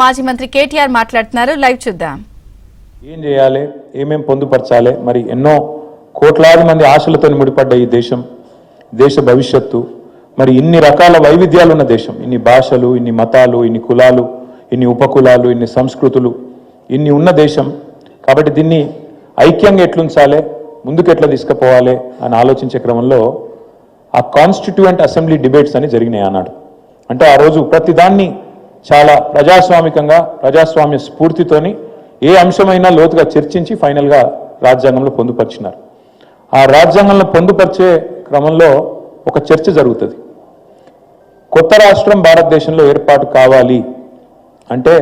మాజీ మంత్రి కేటీఆర్ మాట్లాడుతున్నారు. లైవ్ చూద్దాం. ఏం చేయాలి, ఏమేం పొందుపరచాలి, మరి ఎన్నో కోట్లాది మంది ఆశలతో ముడిపడ్డ ఈ దేశం, దేశ భవిష్యత్తు, మరి ఇన్ని రకాల వైవిధ్యాలు ఉన్న దేశం, ఇన్ని భాషలు, ఇన్ని మతాలు, ఇన్ని కులాలు, ఇన్ని ఉపకులాలు, ఇన్ని సంస్కృతులు, ఇన్ని ఉన్న దేశం. కాబట్టి దీన్ని ఐక్యంగా ఎట్లుంచాలి, ముందుకు ఎట్లా తీసుకుపోవాలి అని ఆలోచించే క్రమంలో ఆ కాన్స్టిట్యూయెంట్ అసెంబ్లీ డిబేట్స్ అని జరిగినాయి అన్నాడు. అంటే ఆ రోజు ప్రతిదాన్ని చాలా ప్రజాస్వామికంగా, ప్రజాస్వామ్య స్ఫూర్తితోని ఏ అంశమైనా లోతుగా చర్చించి ఫైనల్గా రాజ్యాంగంలో పొందుపరిచినారు. ఆ రాజ్యాంగంలో పొందుపరిచే క్రమంలో ఒక చర్చ జరుగుతుంది. కొత్త రాష్ట్రం భారతదేశంలో ఏర్పాటు కావాలి అంటే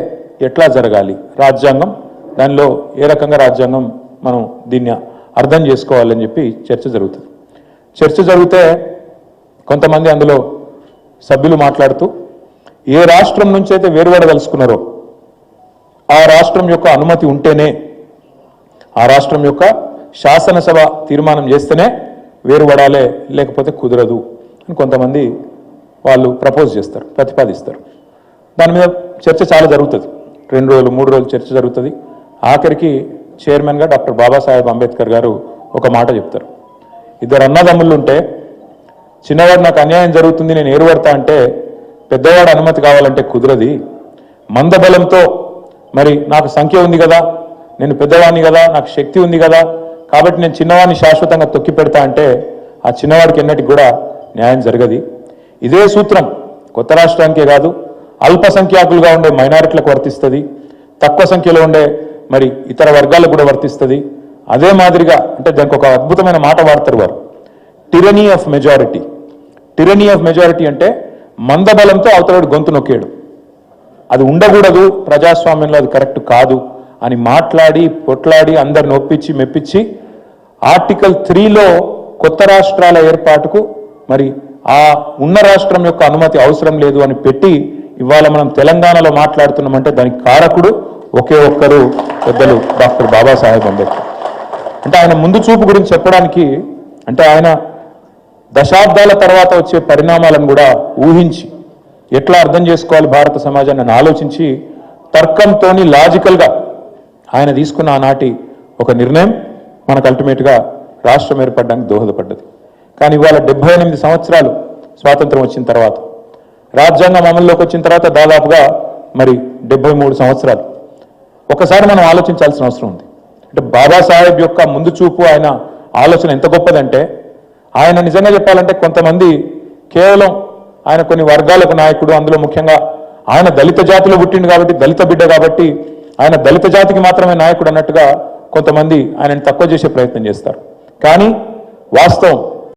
ఎట్లా జరగాలి, రాజ్యాంగం దానిలో ఏ రకంగా రాజ్యాంగం మనం దీన్ని అర్థం చేసుకోవాలని చెప్పి చర్చ జరుగుతుంది. చర్చ జరిగితే కొంతమంది అందులో సభ్యులు మాట్లాడుతూ ఏ రాష్ట్రం నుంచి అయితే వేరుపడదలుచుకున్నారో ఆ రాష్ట్రం యొక్క అనుమతి ఉంటేనే, ఆ రాష్ట్రం యొక్క శాసనసభ తీర్మానం చేస్తేనే వేరుపడాలే, లేకపోతే కుదరదు అని కొంతమంది వాళ్ళు ప్రపోజ్ చేస్తారు, ప్రతిపాదిస్తారు. దాని మీద చర్చ చాలా జరుగుతుంది. 2 రోజులు 3 రోజులు చర్చ జరుగుతుంది. ఆఖరికి చైర్మన్గా డాక్టర్ బాబాసాహెబ్ అంబేద్కర్ గారు ఒక మాట చెప్తారు. 2 అన్నదమ్ముళ్ళు ఉంటే చిన్నవాడు నాకు అన్యాయం జరుగుతుంది, నేను ఏరుపడతా అంటే పెద్దవాడు అనుమతి కావాలంటే కుదరది. మందబలంతో మరి నాకు సంఖ్య ఉంది కదా, నేను పెద్దవాడిని కదా, నాకు శక్తి ఉంది కదా, కాబట్టి నేను చిన్నవాడిని శాశ్వతంగా తొక్కి పెడతా అంటే ఆ చిన్నవాడికి ఎన్నటికి కూడా న్యాయం జరగది. ఇదే సూత్రం కొత్త రాష్ట్రానికే కాదు, అల్పసంఖ్యాకులుగా ఉండే మైనారిటీలకు వర్తిస్తుంది, తక్కువ సంఖ్యలో ఉండే మరి ఇతర వర్గాలకు కూడా వర్తిస్తుంది. అదే మాదిరిగా అంటే దానికి ఒక అద్భుతమైన మాట వాడతారు వారు, టిరనీ ఆఫ్ మెజారిటీ. టిరనీ ఆఫ్ మెజారిటీ అంటే మందబలంతో అవతలడు గొంతు నొక్కేడు, అది ఉండకూడదు, ప్రజాస్వామ్యంలో అది కరెక్ట్ కాదు అని మాట్లాడి పొట్లాడి అందరిని ఒప్పించి మెప్పించి ఆర్టికల్ 3లో కొత్త రాష్ట్రాల ఏర్పాటుకు మరి ఆ ఉన్న రాష్ట్రం యొక్క అనుమతి అవసరం లేదు అని పెట్టి ఇవాళ మనం తెలంగాణలో మాట్లాడుతున్నామంటే దానికి కారకుడు ఒకే ఒక్కరు, పెద్దలు డాక్టర్ బాబాసాహెబ్ అంబేద్కర్. అంటే ఆయన ముందు చూపు గురించి చెప్పడానికి, అంటే ఆయన దశాబ్దాల తర్వాత వచ్చే పరిణామాలను కూడా ఊహించి ఎట్లా అర్థం చేసుకోవాలి భారత సమాజాన్ని ఆలోచించి తర్కంతో లాజికల్గా ఆయన తీసుకున్న ఆనాటి ఒక నిర్ణయం మనకు అల్టిమేట్గా రాష్ట్రం ఏర్పడడానికి దోహదపడ్డది. కానీ ఇవాళ 78 సంవత్సరాలు స్వాతంత్రం వచ్చిన తర్వాత, రాజ్యాంగం అమల్లోకి వచ్చిన తర్వాత దాదాపుగా మరి 73 సంవత్సరాలు. ఒకసారి మనం ఆలోచించాల్సిన అవసరం ఉంది. అంటే బాబాసాహెబ్ యొక్క ముందు చూపు, ఆయన ఆలోచన ఎంత గొప్పదంటే, ఆయన నిజంగా చెప్పాలంటే కొంతమంది కేవలం ఆయన కొన్ని వర్గాలకు నాయకుడు, అందులో ముఖ్యంగా ఆయన దళిత జాతిలో పుట్టిండు కాబట్టి, దళిత బిడ్డ కాబట్టి ఆయన దళిత జాతికి మాత్రమే నాయకుడు అన్నట్టుగా కొంతమంది ఆయనను తక్కువ చేసే ప్రయత్నం చేస్తారు. కానీ వాస్తవం